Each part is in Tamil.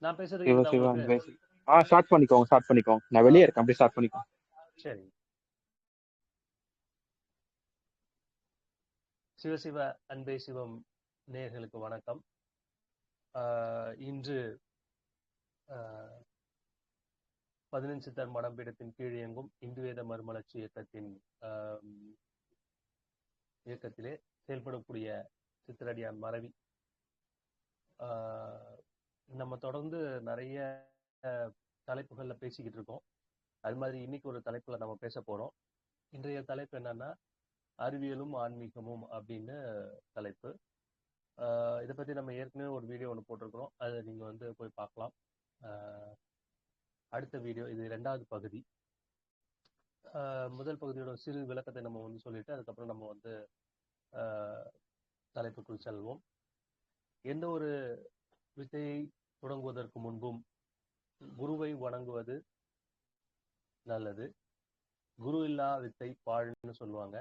நான் பேசுறது சிவ கேக்குதா சிவ உங்களுக்கு? அன்பே சிவ. ஸ்டார்ட் பண்ணிக்கோங்க. நான் வெளியே இருக்கேன், அப்படியே ஸ்டார்ட் பண்ணிக்கோங்க. சரி. சிவசிவ அன்பே சிவம் நேயர்களுக்கு வணக்கம். இன்று 15 சித்தர் மடம்பீடத்தின் கீழ் இயங்கும் இந்து வேத மறுமலர்ச்சி இயக்கத்தின் இயக்கத்திலே செயல்படக்கூடிய சித்தரடியான் மறவி நம்ம தொடர்ந்து நிறைய தலைப்புகள்ல பேசிக்கிட்டு இருக்கோம். அது மாதிரி இன்னைக்கு ஒரு தலைப்புல நம்ம பேச போறோம். இன்றைய தலைப்பு என்னன்னா அறிவியலும் ஆன்மீகமும் அப்படின்னு தலைப்பு. இதை பத்தி நம்ம ஏற்கனவே ஒரு வீடியோ ஒன்று போட்டிருக்கிறோம், அதை நீங்க வந்து போய் பார்க்கலாம். அடுத்த வீடியோ இது 2வது பகுதி. முதல் பகுதியோட சிறு விளக்கத்தை நம்ம வந்து சொல்லிட்டு அதுக்கப்புறம் நம்ம வந்து தலைப்புக்குள் செல்வோம். எந்த ஒரு வித்தையை தொடங்குவதற்கு முன்பும் குருவை வணங்குவது நல்லது. குரு இல்லா வித்தை பாழ்னு சொல்லுவாங்க.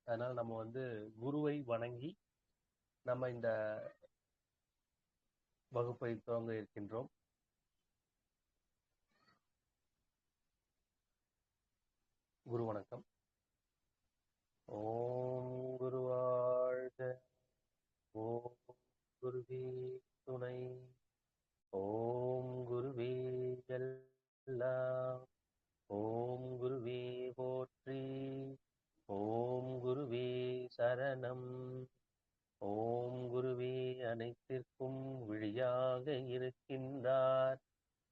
அதனால நம்ம வந்து குருவை வணங்கி நம்ம இந்த வகுப்பை துவங்க இருக்கின்றோம். குரு வணக்கம். ஓம் குரு வாழ்க, ஓம் குருவே துணை, ஓம் குருவே எல்லாம், ஓம் குருவே போற்றி, ஓம் குருவே சரணம், ஓம் குருவே அனைத்திற்கும் வழியாக இருக்கின்றார்,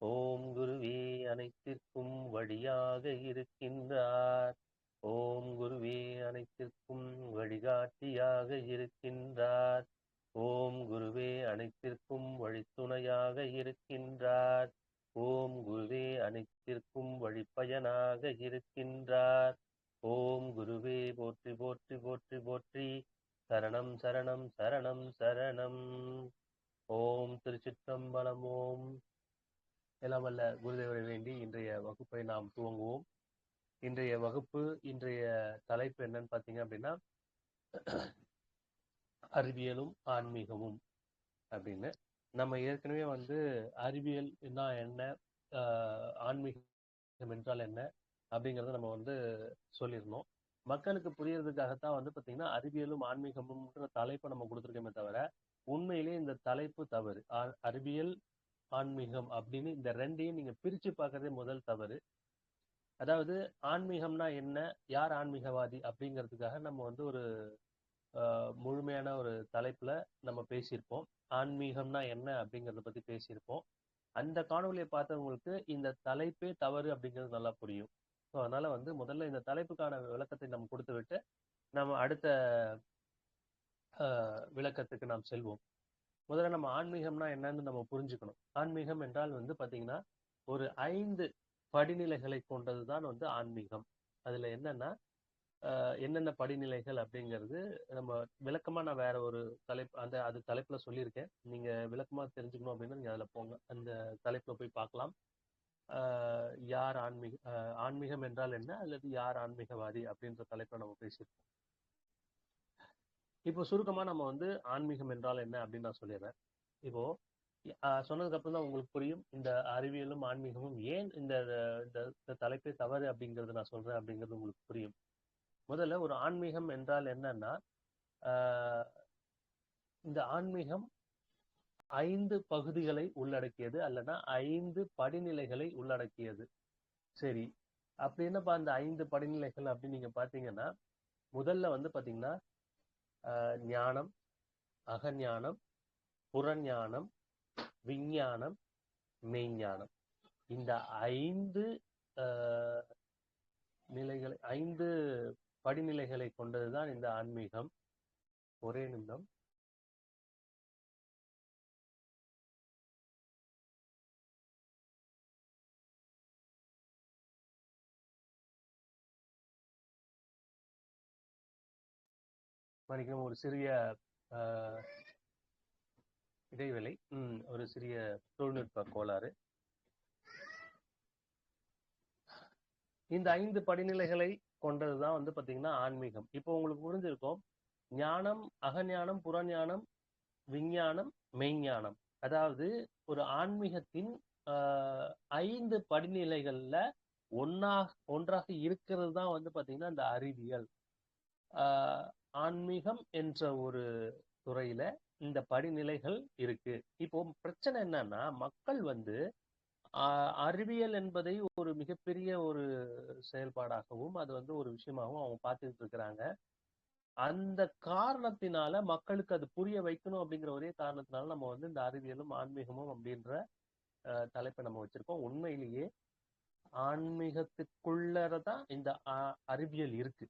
ஓம் குருவே அனைத்திற்கும் வழியாக இருக்கின்றார், ஓம் குருவே அனைத்திற்கும் வழிகாட்டியாக இருக்கின்றார், ஓம் குருவே அனைத்திற்கும் வழித்துணையாக இருக்கின்றார், ஓம் குருவே அனைத்திற்கும் வழிப்பயனாக இருக்கின்றார், ஓம் குருவே போற்றி போற்றி போற்றி போற்றி, சரணம் சரணம் சரணம் சரணம். ஓம் திருச்சிற்றம்பலம். ஓம். எல்லாம் வல்ல குருதேவரை வேண்டி இன்றைய வகுப்பை நாம் துவங்குவோம். இன்றைய வகுப்பு, இன்றைய தலைப்பு என்னன்னு பார்த்தீங்க அப்படின்னா அறிவியலும் ஆன்மீகமும் அப்படின்னு. நம்ம ஏற்கனவே வந்து அறிவியல் என்ன, ஆன்மீகம் என்றால் என்ன அப்படிங்கிறத நம்ம வந்து சொல்லியிருந்தோம். மக்களுக்கு புரியறதுக்காகத்தான் வந்து பார்த்தீங்கன்னா அறிவியலும் ஆன்மீகமும்ன்ற தலைப்பை நம்ம கொடுத்துருக்கோமே தவிர உண்மையிலேயே இந்த தலைப்பு தவறு. அறிவியல் ஆன்மீகம் அப்படின்னு இந்த ரெண்டையும் நீங்க பிரிச்சு பார்க்கறதே முதல் தவறு. அதாவது ஆன்மீகம்னா என்ன, யார் ஆன்மீகவாதி அப்படிங்கிறதுக்காக நம்ம வந்து ஒரு முழுமையான ஒரு தலைப்புல நம்ம பேசியிருப்போம். ஆன்மீகம்னா என்ன அப்படிங்கிறத பத்தி பேசியிருப்போம். அந்த காணொலியை பார்த்தவங்களுக்கு இந்த தலைப்பே தவறு அப்படிங்கிறது நல்லா புரியும். ஸோ அதனால வந்து முதல்ல இந்த தலைப்புக்கான விளக்கத்தை நம்ம கொடுத்து விட்டு நம்ம அடுத்த விளக்கத்துக்கு நாம் செல்வோம். முதல்ல நம்ம ஆன்மீகம்னா என்னன்னு நம்ம புரிஞ்சுக்கணும். ஆன்மீகம் என்றால் வந்து பாத்தீங்கன்னா ஒரு 5 படிநிலைகளை கொண்டதுதான் வந்து ஆன்மீகம். அதுல என்னன்னா என்னென்ன படிநிலைகள் அப்படிங்கிறது நம்ம விளக்கமா நான் வேற ஒரு அது தலைப்புல சொல்லியிருக்கேன். நீங்க விளக்கமா தெரிஞ்சுக்கணும் அப்படின்னா நீங்க அதுல போங்க, அந்த தலைப்புல போய் பார்க்கலாம். யார் ஆன்மீகம் என்றால் என்ன அல்லது யார் ஆன்மீகவாதி அப்படின்ற தலைப்பை நம்ம பேசியிருக்கோம். இப்போ சுருக்கமா நம்ம வந்து ஆன்மீகம் என்றால் என்ன அப்படின்னு நான் சொல்லிடுறேன். இப்போ சொன்னதுக்கு அப்புறம் தான் உங்களுக்கு புரியும் இந்த அறிவியலும் ஆன்மீகமும் ஏன் இந்த தலைப்பே தவறு அப்படிங்கறது நான் சொல்றேன் அப்படிங்கிறது உங்களுக்கு புரியும். முதல்ல ஒரு ஆன்மீகம் என்றால் என்னன்னா இந்த ஆன்மீகம் 5 பகுதிகளை உள்ளடக்கியது அல்லனா 5 படிநிலைகளை உள்ளடக்கியது. சரி, அப்படி என்னப்பா அந்த 5 படிநிலைகள் அப்படின்னு நீங்க பாத்தீங்கன்னா முதல்ல வந்து பாத்தீங்கன்னா ஞானம், அகஞானம், புறஞானம், விஞ்ஞானம், மெய்ஞானம். இந்த 5 நிலைகளை 5 படிநிலைகளை கொண்டதுதான் இந்த ஆன்மீகம். ஒரே நிமிடம். மணிக்கும் ஒரு சிறிய இடைவேளை, ஒரு சிறிய தொழில்நுட்ப கோளாறு. இந்த 5 படிநிலைகளை கொண்டதுதான் வந்து பாத்தீங்கன்னா ஆன்மீகம். இப்போ உங்களுக்கு புரிஞ்சிருக்கும். ஞானம், அகஞானம், புறஞானம், விஞ்ஞானம், மெய்ஞானம். அதாவது ஒரு ஆன்மீகத்தின் 5 படிநிலைகள்ல ஒன்றாக இருக்கிறது தான் வந்து பாத்தீங்கன்னா இந்த அறிவியல். ஆஹ் ஆன்மீகம் என்ற ஒரு துறையில இந்த படிநிலைகள் இருக்கு. இப்போ பிரச்சனை என்னன்னா, மக்கள் வந்து அறிவியல் என்பதை ஒரு மிகப்பெரிய ஒரு செயல்பாடாகவும் அது வந்து ஒரு விஷயமாகவும் அவங்க பார்த்துக்கிட்டு இருக்கிறாங்க. அந்த காரணத்தினால மக்களுக்கு அது புரிய வைக்கணும் அப்படிங்கிற ஒரே காரணத்தினால நம்ம வந்து இந்த அறிவியலும் ஆன்மீகமும் அப்படின்ற தலைப்பை நம்ம வச்சிருக்கோம். உண்மையிலேயே ஆன்மீகத்துக்குள்ளதான் இந்த அறிவியல் இருக்கு.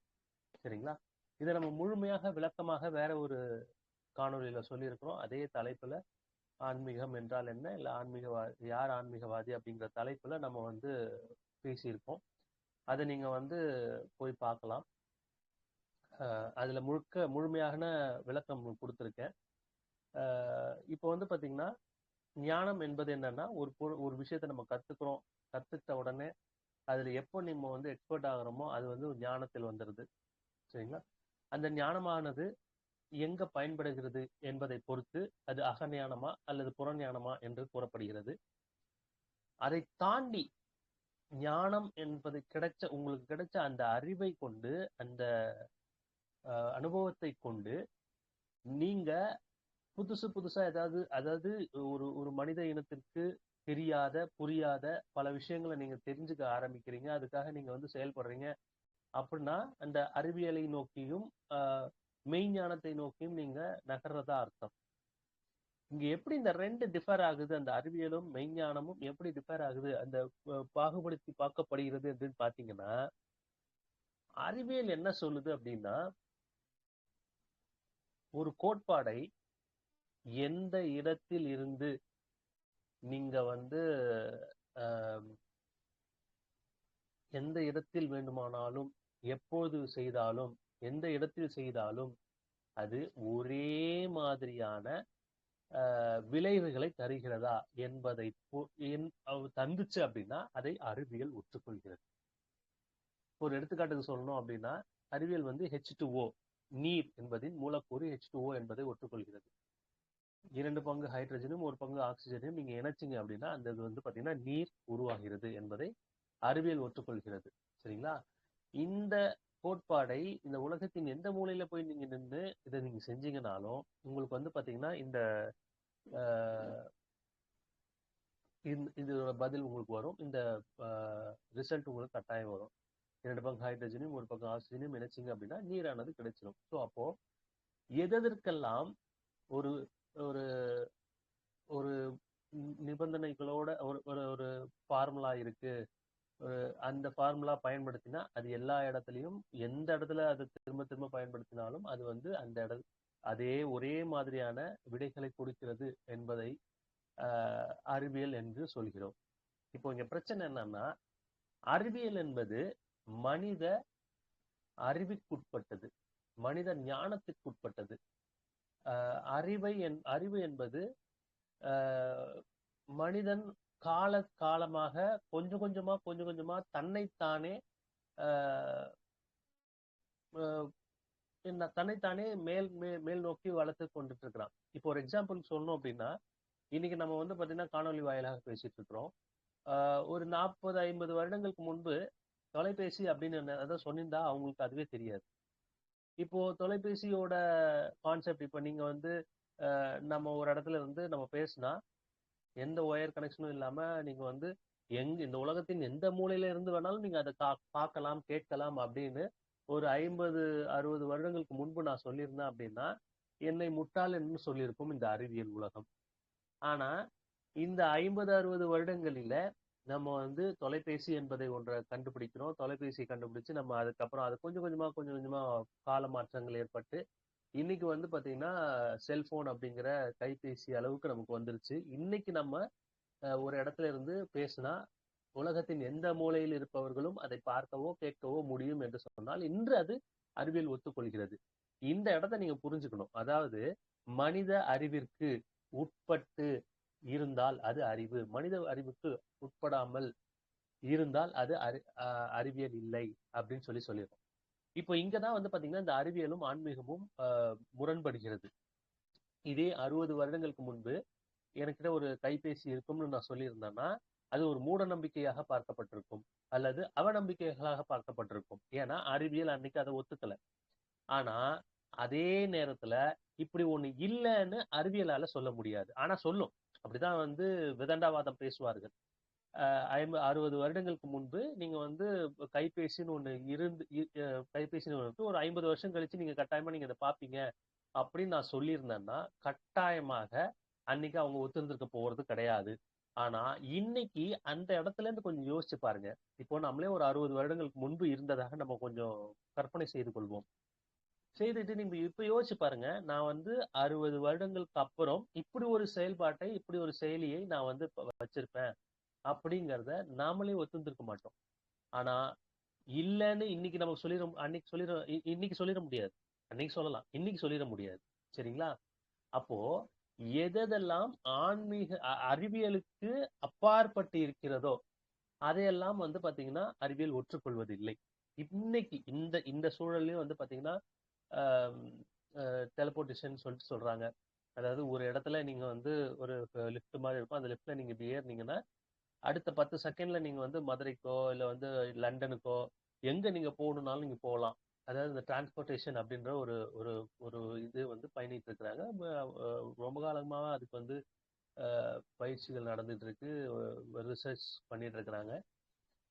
சரிங்களா? இதை நம்ம முழுமையாக விளக்கமாக வேற ஒரு காணொலியில சொல்லியிருக்கிறோம். அதே தலைப்புல ஆன்மீகம் என்றால் என்ன, இல்ல ஆன்மீகவாதி யார், ஆன்மீகவாதி அப்படிங்கிற தலைப்புல நம்ம வந்து பேசியிருக்கோம். அதை நீங்க வந்து போய் பார்க்கலாம். அதுல முழுமையான விளக்கம் கொடுத்துருக்கேன். இப்போ வந்து பாத்தீங்கன்னா, ஞானம் என்பது என்னன்னா, ஒரு விஷயத்த நம்ம கத்துக்கிட்ட உடனே அதுல எப்போ நம்ம வந்து எக்ஸ்பர்ட் ஆகுறோமோ அது வந்து ஒரு ஞானத்தில் வந்துடுது. சரிங்களா? அந்த ஞானமானது எங்க பயன்படுகிறது என்பதை பொறுத்து அது அகஞானமா அல்லது புறஞானமா என்று கூறப்படுகிறது. அதை தாண்டி ஞானம் என்பது உங்களுக்கு கிடைச்ச அந்த அறிவை கொண்டு, அந்த அனுபவத்தை கொண்டு நீங்க புதுசா அதாவது ஒரு மனித இனத்திற்கு தெரியாத புரியாத பல விஷயங்களை நீங்க தெரிஞ்சுக்க ஆரம்பிக்கிறீங்க. அதுக்காக நீங்க வந்து செயல்படுறீங்க அப்படின்னா அந்த அறிவியலை நோக்கியும் மெய்ஞானத்தை நோக்கியும் நீங்க நகர்றதா அர்த்தம். இங்க எப்படி இந்த ரெண்டு டிஃபர் ஆகுது, அந்த அறிவியலும் மெய்ஞானமும் எப்படி டிஃபர் ஆகுது, அந்த பாகுபடுத்தி பார்க்கப்படுகிறது அப்படின்னு பாத்தீங்கன்னா, அறிவியல் என்ன சொல்லுது அப்படின்னா, ஒரு கோட்பாடை எந்த இடத்தில் இருந்து நீங்க வந்து எந்த இடத்தில் வேண்டுமானாலும் எப்போது செய்தாலும் எந்த இடத்தில் செய்தாலும் அது ஒரே மாதிரியான விளைவுகளை தருகிறதா என்பதை தந்துச்சு அப்படின்னா அதை அறிவியல் ஒற்றுக்கொள்கிறது. ஒரு எடுத்துக்காட்டுக்கு சொல்லணும் அப்படின்னா, அறிவியல் வந்து H2O நீர் என்பதின் மூலக்கூறு H2O என்பதை ஒற்றுக்கொள்கிறது. 2 பங்கு ஹைட்ரஜனும் 1 பங்கு ஆக்சிஜனையும் நீங்க இணைச்சிங்க அப்படின்னா அந்த இது வந்து பாத்தீங்கன்னா நீர் உருவாகிறது என்பதை அறிவியல் ஒற்றுக்கொள்கிறது. சரிங்களா? இந்த கோட்பாடை இந்த உலகத்தின் எந்த மூலையில போய் நீங்க நின்று இதை நீங்க செஞ்சீங்கன்னாலும் உங்களுக்கு வந்து பாத்தீங்கன்னா இந்த இதோட பதில் உங்களுக்கு வரும். இந்த ரிசல்ட் உங்களுக்கு கட்டாயம் வரும். 2 பங்கு ஹைட்ரஜனையும் 1 பங்கு ஆக்சிஜனையும் இணைச்சிங்க அப்படின்னா நீரானது கிடைச்சிடும். ஸோ அப்போ எதற்கெல்லாம் ஒரு ஒரு ஒரு நிபந்தனைகளோட ஒரு ஃபார்முலா இருக்கு, அந்த ஃபார்முலா பயன்படுத்தினா அது எல்லா இடத்துலையும் எந்த இடத்துல அதை திரும்ப திரும்ப பயன்படுத்தினாலும் அது வந்து அந்த அதே ஒரே மாதிரியான விடைகளை கொடுக்கிறது என்பதை அறிவியல் என்று சொல்கிறோம். இப்போ இங்க பிரச்சனை என்னன்னா, அறிவியல் என்பது மனித அறிவுக்குட்பட்டது, மனித ஞானத்திற்குட்பட்டது. அறிவு என்பது மனிதன் காலமாக கொஞ்சம் கொஞ்சமா தன்னைத்தானே தன்னைத்தானே மேல் நோக்கி வளர்த்து கொண்டுட்டு இருக்கிறான். இப்போ ஒரு எக்ஸாம்பிள் சொல்லணும் அப்படின்னா, இன்னைக்கு நம்ம வந்து பாத்தீங்கன்னா காணொலி வாயிலாக பேசிட்டு இருக்கிறோம். ஒரு 40-50 வருடங்களுக்கு முன்பு தொலைபேசி அப்படின்னு அதான் சொன்னிருந்தா அவங்களுக்கு அதுவே தெரியாது. இப்போ தொலைபேசியோட கான்செப்ட், இப்போ நீங்க வந்து நம்ம ஒரு இடத்துல இருந்து நம்ம பேசினா எந்த ஒயர் கனெக்ஷனும் இல்லாம நீங்க வந்து இந்த உலகத்தின் எந்த மூலையில இருந்து வேணாலும் நீங்க அதை பார்க்கலாம் கேட்கலாம் அப்படின்னு ஒரு 50-60 வருடங்களுக்கு முன்பு நான் சொல்லியிருந்தேன் அப்படின்னா என்னை முட்டாள் என்று சொல்லியிருக்கும் இந்த அறிவியல் உலகம். ஆனா இந்த 50-60 வருடங்களில நம்ம வந்து தொலைபேசி என்பதை ஒன்றை கண்டுபிடிக்கிறோம். தொலைபேசியை கண்டுபிடிச்சு நம்ம அதுக்கப்புறம் அது கொஞ்சம் கொஞ்சமா கால மாற்றங்கள் ஏற்பட்டு இன்னைக்கு வந்து பாத்தீங்கன்னா செல்போன் அப்படிங்கிற கைபேசி அளவுக்கு நமக்கு வந்துருச்சு. இன்னைக்கு நம்ம ஒரு இடத்துல இருந்து பேசினா உலகத்தின் எந்த மூலையில் இருப்பவர்களும் அதை பார்க்கவோ கேட்கவோ முடியும் என்று சொன்னால் இன்று அது அறிவியல் ஒத்துக்கொள்கிறது. இந்த இடத்தை நீங்க புரிஞ்சுக்கணும். அதாவது மனித அறிவிற்கு உட்பட்டு இருந்தால் அது அறிவு, மனித அறிவுக்கு உட்படாமல் இருந்தால் அது அறிவியல் இல்லை அப்படின்னு சொல்லிடுறோம். இப்போ இங்கதான் வந்து பாத்தீங்கன்னா இந்த அறிவியலும் ஆன்மீகமும் முரண்படுகிறது. இதே 60 வருடங்களுக்கு முன்பு என்கிட்ட ஒரு கைபேசி இருக்கும்னு நான் சொல்லியிருந்தேன்னா அது ஒரு மூட நம்பிக்கையாக பார்க்கப்பட்டிருக்கும், அல்லது அவநம்பிக்கைகளாக பார்க்கப்பட்டிருக்கும். ஏன்னா அறிவியல் அன்னைக்கு அதை ஒத்துக்கல. ஆனா அதே நேரத்துல இப்படி ஒண்ணு இல்லைன்னு அறிவியலால சொல்ல முடியாது, ஆனா சொல்லும். அப்படிதான் விதண்டாவாதம் பேசுவார்கள். 60 வருடங்களுக்கு முன்பு நீங்க கைபேசின்னு ஒண்ணு இருந்து கைபேசின்னு ஒண்ணு இருக்கு. ஒரு 50 வருஷம் கழிச்சு நீங்க கட்டாயமா நீங்க இதை பார்ப்பீங்க அப்படின்னு நான் சொல்லியிருந்தேன்னா கட்டாயமாக அன்னைக்கு அவங்க ஒத்துருந்துருக்க போறது கிடையாது. ஆனா இன்னைக்கு அந்த இடத்துல இருந்து கொஞ்சம் யோசிச்சு பாருங்க. இப்போ நம்மளே ஒரு 60 வருடங்களுக்கு முன்பு இருந்ததாக நம்ம கொஞ்சம் கற்பனை செய்து கொள்வோம். செய்துட்டு நீங்க இப்ப யோசிச்சு பாருங்க. நான் 60 வருடங்களுக்கு அப்புறம் இப்படி ஒரு செயல்பாட்டை, இப்படி ஒரு செயலியை நான் வச்சிருப்பேன் அப்படிங்கிறத நாமளே ஒத்துந்திருக்க மாட்டோம். ஆனா இல்லைன்னு இன்னைக்கு நமக்கு சொல்லிட, அன்னைக்கு சொல்லிட, இன்னைக்கு சொல்லிட முடியாது. அன்னைக்கு சொல்லலாம், இன்னைக்கு சொல்லிட முடியாது. சரிங்களா? அப்போ எதெல்லாம் ஆன்மீக அறிவியலுக்கு அப்பாற்பட்டு இருக்கிறதோ அதையெல்லாம் பாத்தீங்கன்னா அறிவியல் ஒற்றுக்கொள்வதில்லை. இன்னைக்கு இந்த இந்த சூழல்லையும் பாத்தீங்கன்னா டெலிபோர்டேஷன் சொல்லிட்டு சொல்றாங்க. அதாவது ஒரு இடத்துல நீங்க ஒரு லிஃப்ட் மாதிரி இருக்கும், அந்த லிஃப்ட்ல நீங்க இப்படி ஏறினீங்கன்னா அடுத்த 10 செகண்ட்ல நீங்க மதுரைக்கோ இல்ல லண்டனுக்கோ எங்க நீங்க போகணும்னாலும் நீங்க போகலாம். அதாவது இந்த டிரான்ஸ்போர்ட்டேஷன் அப்படின்ற ஒரு ஒரு ஒரு இது பயணிட்டு இருக்கிறாங்க. ரொம்ப காலமா அதுக்கு பயிற்சிகள் நடந்துட்டு இருக்கு, ரிசர்ச் பண்ணிட்டு இருக்கிறாங்க.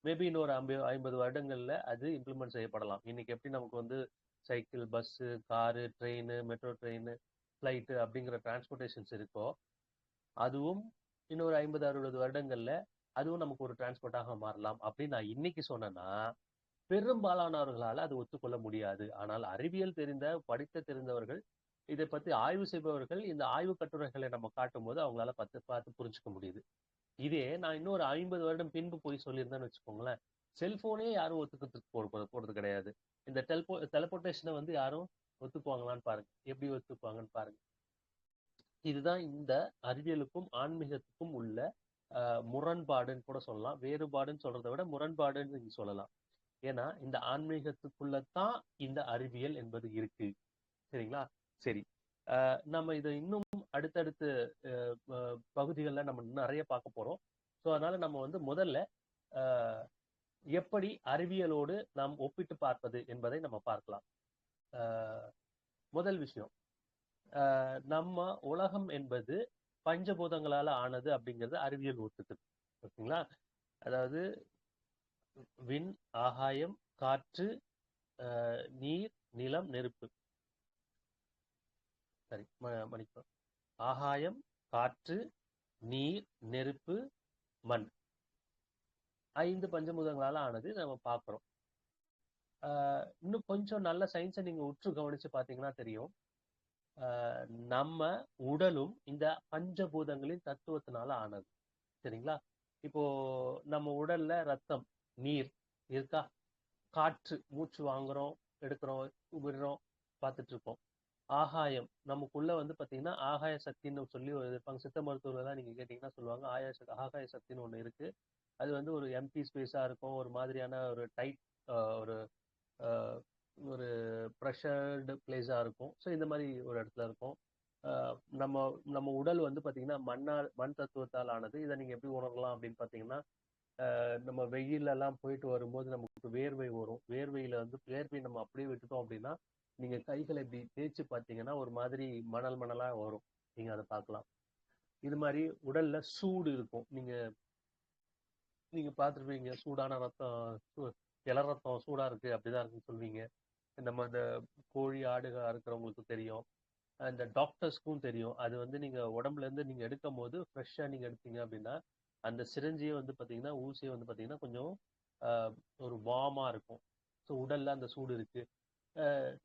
மேபி இன்னொரு 50 வருடங்கள்ல அது இம்ப்ளிமெண்ட் செய்யப்படலாம். இன்னைக்கு எப்படி நமக்கு cycle, bus, car, train, metro train, flight அப்படிங்கிற டிரான்ஸ்போர்ட்டேஷன்ஸ் இருக்கோ அதுவும் இன்னொரு 50-60 வருடங்கள்ல அதுவும் நமக்கு ஒரு டிரான்ஸ்போர்ட்டாக மாறலாம் அப்படின்னு நான் இன்னைக்கு சொன்னேன்னா பெரும்பாலானவர்களால் அது ஒத்துக்கொள்ள முடியாது. ஆனால் அறிவியல் தெரிந்த, படித்த தெரிந்தவர்கள், இதை பத்தி ஆய்வு செய்பவர்கள் இந்த ஆய்வு கட்டுரைகளை நம்ம காட்டும் போது அவங்களால பார்த்து புரிஞ்சுக்க முடியுது. இதே நான் இன்னொரு 50 வருடம் பின்பு போய் சொல்லியிருந்தேன்னு வச்சுக்கோங்களேன், செல்போனே யாரும் ஒத்துக்கிறதுக்கு போறது கிடையாது. இந்த டெலிபோர்டேஷனை யாரும் ஒத்துக்குவாங்களான்னு பாருங்க, எப்படி ஒத்துக்குவாங்கன்னு பாருங்க. இதுதான் இந்த அறிவியலுக்கும் ஆன்மீகத்துக்கும் உள்ள முரண்பாடுன்னு கூட சொல்லலாம். வேறுபாடுன்னு சொல்றதை விட முரண்பாடுன்னு நீங்க சொல்லலாம். ஏன்னா இந்த ஆன்மீகத்துக்குள்ளதான் இந்த அறிவியல் என்பது இருக்கு. சரிங்களா? சரி, நம்ம இதை இன்னும் அடுத்தடுத்து பகுதிகளில் நம்ம நிறைய பார்க்க போறோம். ஸோ அதனால நம்ம முதல்ல எப்படி அறிவியலோடு நாம் ஒப்பிட்டு பார்ப்பது என்பதை நம்ம பார்க்கலாம். முதல் விஷயம், நம்ம உலகம் என்பது பஞ்சபூதங்களால ஆனது அப்படிங்கிறது அறிவியல் ஒத்துக்குது. ஓகேங்களா? அதாவது விண், ஆகாயம், காற்று, நீர், நிலம், நெருப்பு. சரி, மன்னிப்போம். ஆகாயம், காற்று, நீர், நெருப்பு, மண், 5 பஞ்சபூதங்களால ஆனது நம்ம பார்க்கிறோம். இன்னும் கொஞ்சம் நல்ல சயின்ஸை நீங்க உற்று கவனிச்சு பார்த்தீங்கன்னா தெரியும், நம்ம உடலும் இந்த பஞ்சபூதங்களின் தத்துவத்தினால ஆனது. சரிங்களா? இப்போ நம்ம உடல்ல ரத்தம், நீர் இருக்கா? காற்று, மூச்சு வாங்குறோம், எடுக்கிறோம், விடுறோம், பார்த்துட்டு இருக்கோம். ஆகாயம், நமக்குள்ள பாத்தீங்கன்னா ஆகாய சக்தின்னு சொல்லி ஒரு இருப்பாங்க. சித்த மருத்துவர்கள்லாம் நீங்க கேட்டீங்கன்னா சொல்லுவாங்க ஆகாய சக்தின்னு ஒண்ணு இருக்கு. அது ஒரு எம்டி ஸ்பேஸா இருக்கும், ஒரு மாதிரியான ஒரு டைட் ஒரு ஒரு ப்ரெஷர்டு பிளேஸா இருக்கும். ஸோ இந்த மாதிரி ஒரு இடத்துல இருக்கும். நம்ம நம்ம உடல் பாத்தீங்கன்னா மண் தத்துவத்தால் ஆனது. இதை நீங்க எப்படி உணரலாம் அப்படின்னு பாத்தீங்கன்னா, நம்ம வெயில் எல்லாம் போயிட்டு வரும்போது நமக்கு வேர்வை வரும். வேர்வையில வேர்வை நம்ம அப்படியே விட்டுட்டோம் அப்படின்னா நீங்க கைகளை இப்படி தேய்ச்சி பார்த்தீங்கன்னா ஒரு மாதிரி மணல் மணலா வரும். நீங்க அதை பார்க்கலாம். இது மாதிரி உடல்ல சூடு இருக்கும். நீங்க நீங்க பார்த்துருப்பீங்க, சூடான ரத்தம், இள ரத்தம் சூடா இருக்கு, அப்படிதான் இருக்குன்னு சொல்வீங்க. நம்ம இந்த கோழி, ஆடுக இருக்கிறவங்களுக்கு தெரியும், இந்த டாக்டர்ஸ்க்கும் தெரியும். அது நீங்க உடம்புல இருந்து நீங்க எடுக்கும் போது ஃப்ரெஷ்ஷா நீங்க எடுத்தீங்க அப்படின்னா அந்த சிரஞ்சியே பார்த்தீங்கன்னா, ஊசியை பார்த்தீங்கன்னா கொஞ்சம் ஒரு வார்மா இருக்கும். ஸோ உடல்ல அந்த சூடு இருக்கு.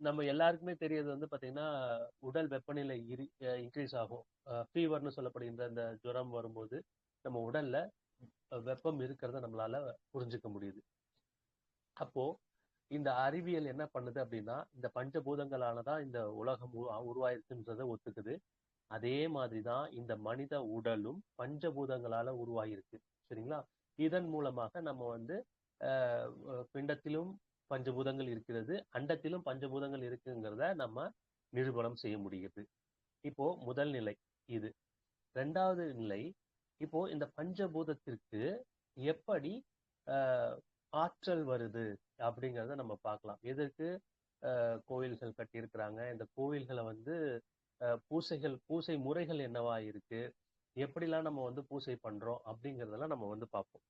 நம்ம எல்லாருக்குமே தெரியறது பாத்தீங்கன்னா உடல் வெப்பநிலை இன்க்ரீஸ் ஆகும். ஃபீவர்னு சொல்லப்படுகின்ற இந்த ஜுரம் வரும்போது நம்ம உடல்ல வெப்பம் இருக்கிறத நம்மளால புரிஞ்சுக்க முடியுது. அப்போ இந்த அறிவியல் என்ன பண்ணுது அப்படின்னா இந்த பஞ்சபூதங்களாலதான் இந்த உலகம் உருவாயிருக்குன்றதை ஒத்துக்குது. அதே மாதிரிதான் இந்த மனித உடலும் பஞ்சபூதங்களால உருவாகிருக்கு. சரிங்களா? இதன் மூலமாக நம்ம பிண்டத்திலும் பஞ்சபூதங்கள் இருக்கிறது, அண்டத்திலும் பஞ்சபூதங்கள் இருக்குங்கிறத நம்ம நிரூபணம் செய்ய முடியுது. இப்போ முதல் நிலை இது. ரெண்டாவது நிலை, இப்போ இந்த பஞ்சபூதத்திற்கு எப்படி ஆற்றல் வருது அப்படிங்கிறத நம்ம பார்க்கலாம். எதற்கு கோவில்கள் கட்டியிருக்கிறாங்க, இந்த கோவில்களை வந்து பூசை முறைகள் என்னவா இருக்கு, எப்படிலாம் நம்ம வந்து பூசை பண்றோம் அப்படிங்கிறதெல்லாம் நம்ம வந்து பார்ப்போம்.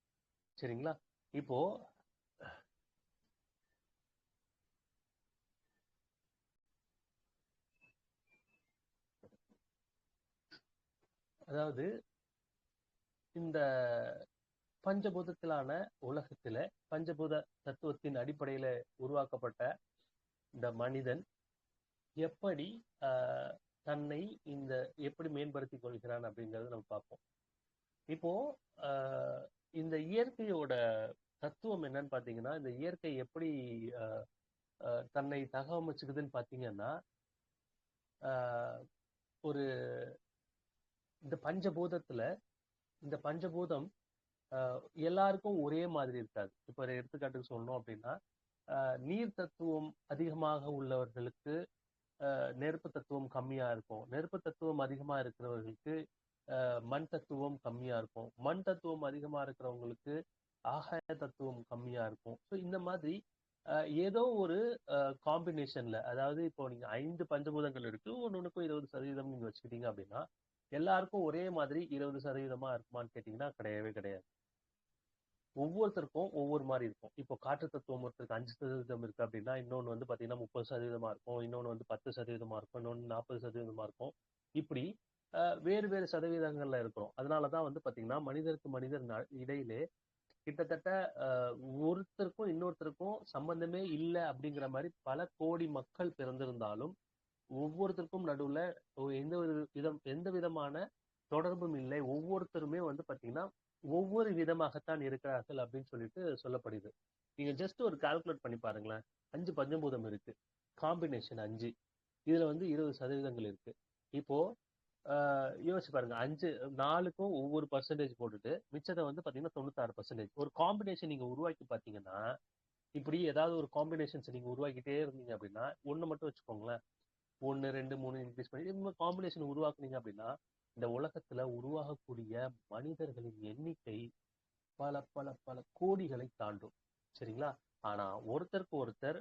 சரிங்களா? இப்போ அதாவது இந்த பஞ்சபூதத்திலான உலகத்துல பஞ்சபூத தத்துவத்தின் அடிப்படையில உருவாக்கப்பட்ட இந்த மனிதன் எப்படி தன்னை இந்த எப்படி மேம்படுத்திக் கொள்கிறான் அப்படிங்கறத நம்ம பார்ப்போம். இப்போ இந்த இயற்கையோட தத்துவம் என்னன்னு பாத்தீங்கன்னா, இந்த இயற்கை எப்படி தன்னை தகவமைச்சுக்குதுன்னு பாத்தீங்கன்னா, ஒரு இந்த பஞ்சபூதத்துல இந்த பஞ்சபூதம் எல்லாருக்கும் ஒரே மாதிரி இருக்காது. இப்ப ஒரு எடுத்துக்காட்டுக்கு சொல்லணும் அப்படின்னா, நீர் தத்துவம் அதிகமாக உள்ளவர்களுக்கு நெருப்பு தத்துவம் கம்மியா இருக்கும். நெருப்பு தத்துவம் அதிகமா இருக்கிறவர்களுக்கு மண் தத்துவம் கம்மியா இருக்கும். மண் தத்துவம் அதிகமா இருக்கிறவங்களுக்கு ஆகாய தத்துவம் கம்மியா இருக்கும். ஸோ இந்த மாதிரி ஏதோ ஒரு காம்பினேஷன்ல, அதாவது இப்போ நீங்க 5 பஞ்சபூதங்கள் இருக்கு, ஒன்னுக்கும் 20% நீங்க வச்சுக்கிட்டீங்க அப்படின்னா, எல்லாருக்கும் ஒரே மாதிரி 20% இருக்குமான்னு கேட்டீங்கன்னா கிடையவே கிடையாது. ஒவ்வொருத்தருக்கும் ஒவ்வொரு மாதிரி இருக்கும். இப்போ காற்று தத்துவம் ஒருத்தருக்கு 5% இருக்கு அப்படின்னா, இன்னொன்னு வந்து பாத்தீங்கன்னா 30% இருக்கும், இன்னொன்னு வந்து 10% இருக்கும், இன்னொன்னு 40% இருக்கும். இப்படி வேறு வேறு சதவீதங்கள்ல இருக்கிறோம். அதனாலதான் வந்து பாத்தீங்கன்னா மனிதருக்கு மனிதர் இடையிலே கிட்டத்தட்ட ஒருத்தருக்கும் இன்னொருத்தருக்கும் சம்பந்தமே இல்லை அப்படிங்கிற மாதிரி பல கோடி மக்கள் பிறந்திருந்தாலும் ஒவ்வொருத்தருக்கும் நடுவுல எந்த விதமான தொடர்பும் இல்லை. ஒவ்வொருத்தருமே வந்து பாத்தீங்கன்னா ஒவ்வொரு விதமாகத்தான் இருக்கிறார்கள் அப்படின்னு சொல்லிட்டு சொல்லப்படுது. நீங்க ஜஸ்ட் ஒரு கால்குலேட் பண்ணி பாருங்களேன். 5 பஞ்சபூதம் இருக்கு, காம்பினேஷன் 5, இதுல வந்து 20% இருக்கு. இப்போ யோசிச்சு பாருங்க, 4க்கும் ஒவ்வொரு பர்சன்டேஜ் போட்டுட்டு மிச்சத்தை வந்து பாத்தீங்கன்னா 96%. ஒரு காம்பினேஷன் நீங்க உருவாக்கி பாத்தீங்கன்னா, இப்படி ஏதாவது ஒரு காம்பினேஷன்ஸ் நீங்க உருவாக்கிட்டே இருந்தீங்க அப்படின்னா, ஒண்ணு மட்டும் வச்சுக்கோங்களேன், 1 2 3 இன்க்ரீஸ் பண்ணி இந்த காம்பினேஷன் உருவாக்குனீங்க அப்படின்னா, இந்த உலகத்துல உருவாகக்கூடிய மனிதர்களின் எண்ணிக்கை பல பல பல கோடிகளை தாண்டும். சரிங்களா? ஆனா ஒருத்தருக்கு ஒருத்தர்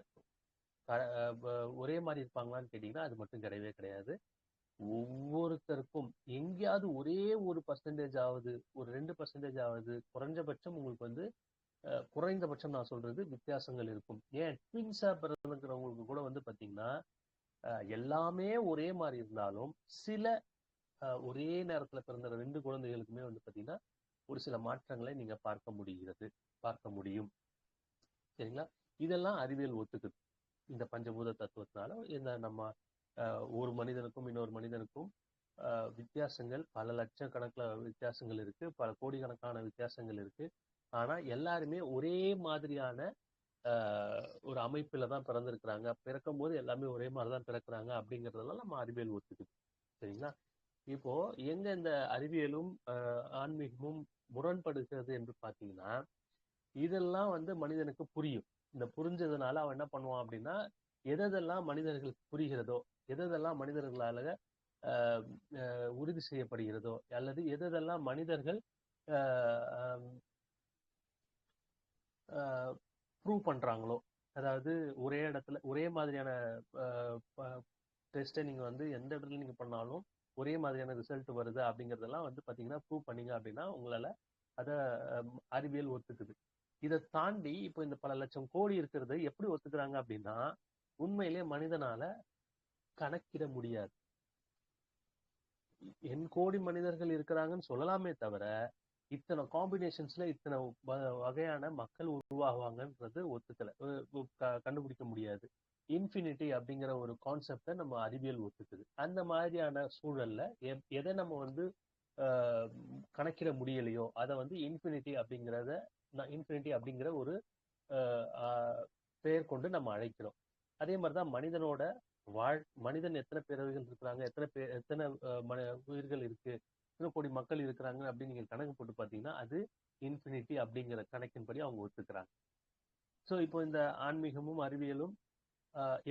ஒரே மாதிரி இருப்பாங்களான்னு கேட்டீங்கன்னா அது மட்டும் கிடையவே கிடையாது. ஒவ்வொருத்தருக்கும் எங்கேயாவது ஒரே ஒரு பர்சன்டேஜ் ஆகுது, ஒரு 2% ஆகுது, குறைஞ்சபட்சம் உங்களுக்கு வந்து குறைந்தபட்சம் நான் சொல்றது வித்தியாசங்கள் இருக்கும். ஏன் ட்வின்ஸா பிறந்துக்கிறவங்களுக்கு கூட வந்து பாத்தீங்கன்னா எல்லாமே ஒரே மாதிரி இருந்தாலும் சில ஒரே நேரத்துல பிறந்த 2 குழந்தைகளுக்குமே வந்து பாத்தீங்கன்னா ஒரு சில மாற்றங்களை நீங்க பார்க்க முடியும். சரிங்களா? இதெல்லாம் அறிவியல் ஒத்துக்குது. இந்த பஞ்சபூத தத்துவத்தினால இந்த நம்ம ஒரு மனிதனுக்கும் இன்னொரு மனிதனுக்கும் வித்தியாசங்கள், பல லட்சக்கணக்கில் வித்தியாசங்கள் இருக்கு, பல கோடிக்கணக்கான வித்தியாசங்கள் இருக்கு. ஆனா எல்லாருமே ஒரே மாதிரியான ஒரு அமைப்புல தான் பிறந்திருக்கிறாங்க. பிறக்கும் போது எல்லாமே ஒரே மாதிரிதான் பிறக்கிறாங்க அப்படிங்கறதெல்லாம் நம்ம அறிவியல் ஒத்துக்குது. சரிங்களா? இப்போ எங்க இந்த அறிவியலும் ஆன்மீகமும் முரண்படுகிறது என்று பாத்தீங்கன்னா, இதெல்லாம் வந்து மனிதனுக்கு புரியும். இந்த புரிஞ்சதுனால அவன் என்ன பண்ணுவான் அப்படின்னா, எதெல்லாம் மனிதர்களுக்கு புரிகிறதோ, எதெல்லாம் மனிதர்களால உறுதி செய்யப்படுகிறதோ, அல்லது எதெல்லாம் மனிதர்கள் ப்ரூவ் பண்றாங்களோ, அதாவது ஒரே இடத்துல ஒரே மாதிரியான டெஸ்ட்டை நீங்க வந்து எந்த இடத்துல நீங்க பண்ணாலும் ஒரே மாதிரியான ரிசல்ட் வருது அப்படிங்கறதெல்லாம் வந்து பாத்தீங்கன்னா ப்ரூவ் பண்ணீங்க அப்படின்னா உங்களால அத அறிவியல் ஒத்துக்குது. இதை தாண்டி இப்போ இந்த பல லட்சம் கோடி இருக்கிறது எப்படி ஒத்துக்கிறாங்க அப்படின்னா, உண்மையிலே மனிதனால கணக்கிட முடியாது. என் கோடி மனிதர்கள் இருக்கிறாங்கன்னு சொல்லலாமே தவிர, இத்தனை காம்பினேஷன்ஸ்ல இத்தனை வகையான மக்கள் உருவாகுவாங்கன்றது ஒத்துக்கல, கண்டுபிடிக்க முடியாது. இன்ஃபினிட்டி அப்படிங்கிற ஒரு கான்செப்டை நம்ம அறிவியல் ஒத்துக்குது. அந்த மாதிரியான சூழல்ல எதை நம்ம வந்து கணக்கிட முடியலையோ அதை வந்து இன்ஃபினிட்டி அப்படிங்கிற ஒரு பெயர் கொண்டு நம்ம அழைக்கிறோம். அதே மாதிரிதான் மனிதனோட மனிதன் எத்தனை பிறவிகள் இருக்கிறாங்க, எத்தனை உயிர்கள் இருக்கு, எத்தனை கோடி மக்கள் இருக்கிறாங்க அப்படின்னு நீங்க கணக்கு போட்டு பாத்தீங்கன்னா அது இன்ஃபினிட்டி அப்படிங்கிற கணக்கின்படி அவங்க ஒத்துக்கிறாங்க. ஸோ இப்போ இந்த ஆன்மீகமும் அறிவியலும்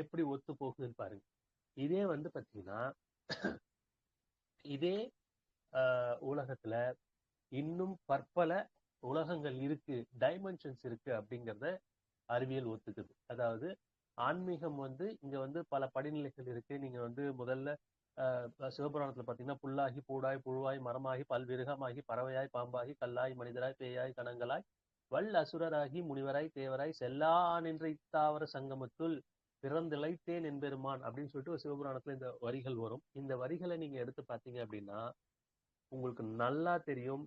எப்படி ஒத்து போகுதுன்னு பாருங்க. இதே வந்து பாத்தீங்கன்னா இதே உலகத்துல இன்னும் பற்பல உலகங்கள் இருக்கு, டைமென்ஷன்ஸ் இருக்கு அப்படிங்கிறத அறிவியல் ஒத்துக்குது. அதாவது ஆன்மீகம் இங்க பல படிநிலைகள் இருக்கு. நீங்க முதல்ல சிவபுராணத்துல பாத்தீங்கன்னா புல்லாகி பூடாய் புழுவாய் மரமாகி பல்விருகமாகி பறவையாய் பாம்பாகி கல்லாய் மனிதராய் பேயாய் கணங்களாய் வல் அசுரராகி முனிவராய் தேவராய் செல்லா நின்ற இத்தாவர சங்கமத்துள் பிறந்திழைத்தேன் என்பெருமான் அப்படின்னு சொல்லிட்டு ஒரு சிவபுராணத்துல இந்த வரிகள் வரும். இந்த வரிகளை நீங்க எடுத்து பாத்தீங்க அப்படின்னா உங்களுக்கு நல்லா தெரியும்,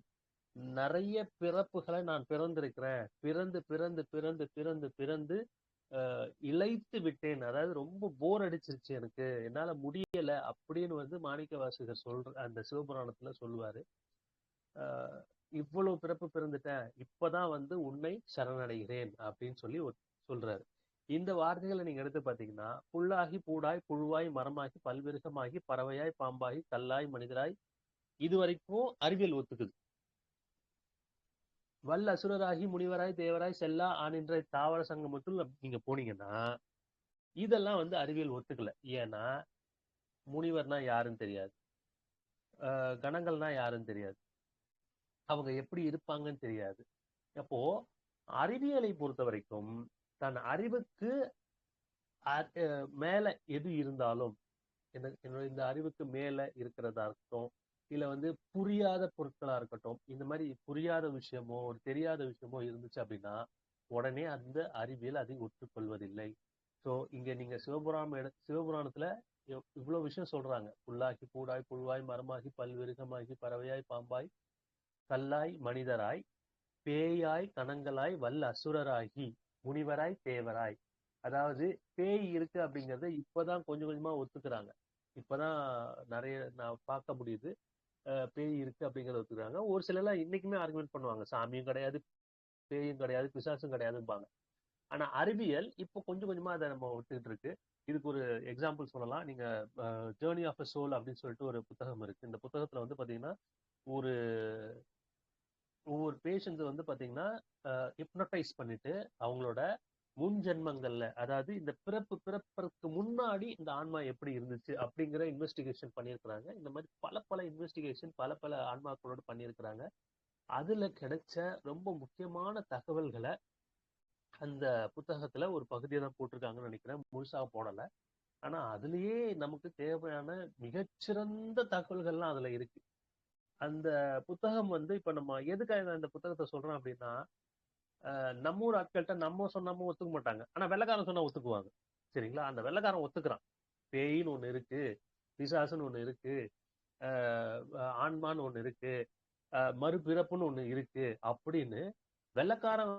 நிறைய பிறப்புகளை நான் பிறந்திருக்கிறேன், பிறந்து பிறந்து பிறந்து பிறந்து பிறந்து இழைத்து விட்டேன், அதாவது ரொம்ப போர் அடிச்சிருச்சு, எனக்கு என்னால முடியல அப்படின்னு மாணிக்க வாசகர் சொல்ற அந்த சிவபுராணத்துல சொல்லுவாரு. இவ்வளவு பிறப்பு பிறந்துட்டேன், இப்பதான் உன்னை சரணடைகிறேன் அப்படின்னு சொல்லி சொல்றாரு. இந்த வார்த்தைகளை நீங்க எடுத்து பாத்தீங்கன்னா புல்லாகி பூடாய் புழுவாய் மரமாகி பல்விருகமாகி பறவையாய் பாம்பாகி கல்லாய் மனிதராய் இது வரைக்கும் அறிவியல் ஒத்துக்குது. வல் அசுரராகி முனிவராய் தேவராய் செல்லா ஆனின்ற தாவர சங்கமத்துள் நீங்க போனீங்கன்னா இதெல்லாம் அறிவியல் ஒத்துக்கல. ஏன்னா முனிவர்னா யாருன்னு தெரியாது, கணங்கள்னா யாருன்னு தெரியாது, அவங்க எப்படி இருப்பாங்கன்னு தெரியாது. அப்போ அறிவியலை பொறுத்த வரைக்கும் தன் அறிவுக்கு மேல எது இருந்தாலும், என்னோட இந்த அறிவுக்கு மேல இருக்கிறதா இருக்கட்டும், இல்ல புரியாத பொருட்களா இருக்கட்டும், இந்த மாதிரி புரியாத விஷயமோ ஒரு தெரியாத விஷயமோ இருந்துச்சு அப்படின்னா உடனே அந்த அறிவியல் அதை ஒற்றுக்கொள்வதில்லை. சோ இங்க நீங்க சிவபுராணத்துல இவ்வளவு விஷயம் சொல்றாங்க. புல்லாகி பூடாய் புழுவாய் மரமாகி பல்விருகமாகி பறவையாய் பாம்பாய் கல்லாய் மனிதராய் பேயாய் கணங்களாய் வல் அசுரராகி முனிவராய் தேவராய். அதாவது பேய் இருக்கு அப்படிங்கறத இப்பதான் கொஞ்சம் கொஞ்சமா ஒத்துக்கிறாங்க. இப்பதான் நிறைய நான் பார்க்க முடியுது, பேய் இருக்கு அப்படிங்கறத ஒத்துக்கிறாங்க. ஒரு சிலர்லாம் இன்னைக்குமே ஆர்குமெண்ட் பண்ணுவாங்க, சாமியும் கிடையாது பேயும் கிடையாது பிசாசும் கிடையாதும்பாங்க. ஆனா அறிவியல் இப்போ கொஞ்சம் கொஞ்சமா அதை நம்ம ஒத்துக்கிட்டு இருக்கு. இதுக்கு ஒரு எக்ஸாம்பிள் சொல்லலாம். நீங்க ஜேர்னி ஆஃப் அ சோல் அப்படின்னு சொல்லிட்டு ஒரு புத்தகம் இருக்கு. இந்த புத்தகத்துல பாத்தீங்கன்னா ஒரு ஒவ்வொரு பேஷண்ட் பாத்தீங்கன்னா ஹிப்னோடைஸ் பண்ணிட்டு அவங்களோட முன் ஜென்மங்கள்ல, அதாவது இந்த பிறப்புக்கு முன்னாடி இந்த ஆன்மா எப்படி இருந்துச்சு அப்படிங்கிற இன்வெஸ்டிகேஷன் பண்ணியிருக்கிறாங்க. இந்த மாதிரி பல பல இன்வெஸ்டிகேஷன் பல பல ஆன்மாக்களோட பண்ணியிருக்கிறாங்க. அதுல கிடைச்ச ரொம்ப முக்கியமான தகவல்களை அந்த புத்தகத்துல ஒரு பகுதியை தான் போட்டிருக்காங்கன்னு நினைக்கிறேன், முழுசா போடல. ஆனா அதுலயே நமக்கு தேவையான மிகச்சிறந்த தகவல்கள்லாம் அதுல இருக்கு. அந்த புத்தகம் இப்ப நம்ம எதுக்காக இந்த புத்தகத்தை சொல்றோம் அப்படின்னா, நம்ம ஊர் ஆட்கள்கிட்ட நம்ம சொன்னாம ஒத்துக்க மாட்டாங்க, ஆனா வெள்ளைக்காரன் சொன்னா ஒத்துக்குவாங்க. சரிங்களா? அந்த வெள்ளைக்காரன் ஒத்துக்கிறான், பேயின்னு ஒண்ணு இருக்கு, பிசாசுன்னு ஒண்ணு இருக்கு, ஆன்மான்னு ஒண்ணு இருக்கு, மறுபிறப்புன்னு ஒண்ணு இருக்கு அப்படின்னு வெள்ளைக்காரன்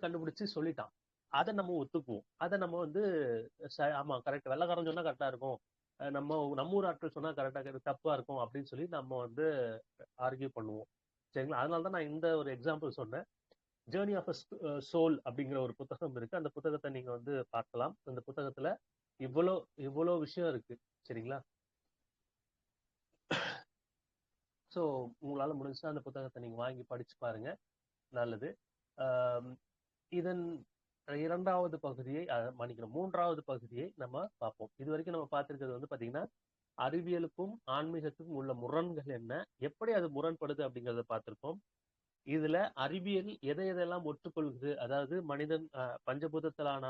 கண்டுபிடிச்சு சொல்லிட்டான். அதை நம்ம ஒத்துக்குவோம். அதை நம்ம ஆமா கரெக்ட், வெள்ளைக்காரன் சொன்னா கரெக்டா இருக்கும், நம்ம ஊர் ஆட்கள் சொன்னா கரெக்டா தப்பா இருக்கும் அப்படின்னு சொல்லி நம்ம ஆர்கியூ பண்ணுவோம். சரிங்களா? அதனாலதான் நான் இந்த ஒரு எக்ஸாம்பிள் சொன்னேன். ஜேர்னி ஆஃப் சோல் அப்படிங்கிற ஒரு புத்தகம் இருக்கு. அந்த புத்தகத்தை நீங்க பார்க்கலாம். அந்த புத்தகத்துல இவ்வளோ இவ்வளோ விஷயம் இருக்கு. சரிங்களா? ஸோ உங்களால முடிஞ்சா அந்த புத்தகத்தை நீங்க வாங்கி படிச்சு பாருங்க, நல்லது. இதன் இரண்டாவது பகுதியை மன்னிக்கணும், மூன்றாவது பகுதியை நம்ம பார்ப்போம். இது வரைக்கும் நம்ம பார்த்திருக்கிறது பாத்தீங்கன்னா அறிவியலுக்கும் ஆன்மீகத்துக்கும் உள்ள முரண்கள் என்ன, எப்படி அது முரண்படுது அப்படிங்கறத பார்த்திருக்கோம். இதுல அறிவியல் எதை எதெல்லாம் ஒற்றுக்கொள்கிறது, அதாவது மனிதன் பஞ்சபூதத்தாலான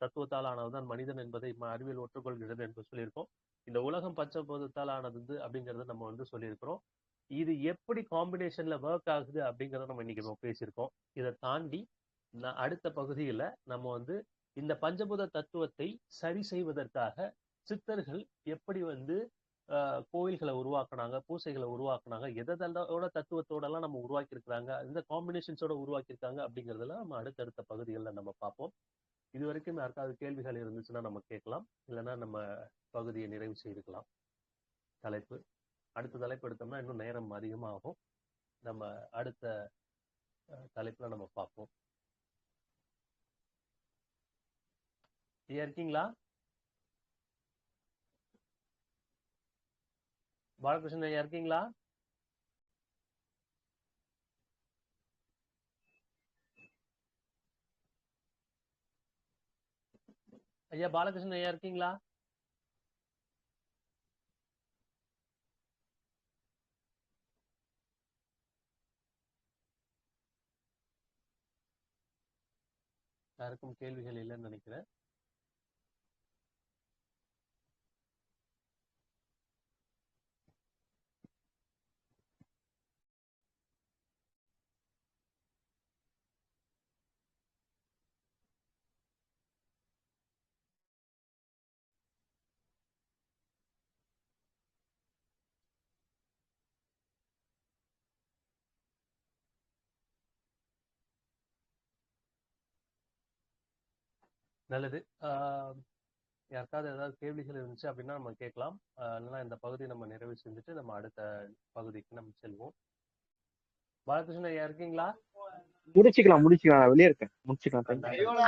தத்துவத்தால் ஆனதுதான் மனிதன் என்பதை அறிவியல் ஒற்றுக்கொள்கிறது என்று சொல்லியிருக்கோம். இந்த உலகம் பஞ்சபூதத்தால் ஆனது அப்படிங்கறத நம்ம சொல்லியிருக்கிறோம். இது எப்படி காம்பினேஷன்ல ஒர்க் ஆகுது அப்படிங்கறத நம்ம இன்னைக்கு நம்ம பேசியிருக்கோம். இதை தாண்டி அடுத்த பகுதியில நம்ம இந்த பஞ்சபூத தத்துவத்தை சரி செய்வதற்காக சித்தர்கள் எப்படி கோயில்களை உருவாக்குனாங்க, பூசைகளை உருவாக்குனாங்க, எதோட தத்துவத்தோட எல்லாம் நம்ம உருவாக்கி இருக்கிறாங்க, இந்த காம்பினேஷன்ஸோட உருவாக்கி இருக்காங்க அப்படிங்கறதெல்லாம் நம்ம அடுத்தடுத்த பகுதிகளில் நம்ம பார்ப்போம். இது வரைக்கும் யாருக்காவது கேள்விகள் இருந்துச்சுன்னா நம்ம கேட்கலாம், இல்லைன்னா நம்ம பகுதியை நிறைவு செய்திருக்கலாம். தலைப்பு அடுத்த தலைப்பு எடுத்தோம்னா இன்னும் நேரம் அதிகமாகும். நம்ம அடுத்த தலைப்புல நம்ம பார்ப்போம். இருக்கீங்களா? பாலகிருஷ்ணன் ஐயா இருக்கீங்களா? ஐயா பாலகிருஷ்ணன் ஐயா இருக்கீங்களா? யாருக்கும் கேள்விகள் இல்லைன்னு நினைக்கிறேன். நல்லது. யாருக்காவது ஏதாவது கேள்விகள் இருந்துச்சு அப்படின்னா நம்ம கேட்கலாம். இல்லைன்னா இந்த பகுதியை நம்ம நிறைவு செஞ்சுட்டு நம்ம அடுத்த பகுதிக்கு நம்ம செல்வோம். பாலகிருஷ்ணன் ஐயா இருக்கீங்களா? முடிச்சுக்கலாம் நான் வெளியே இருக்கேன். முடிச்சுக்கலாம்.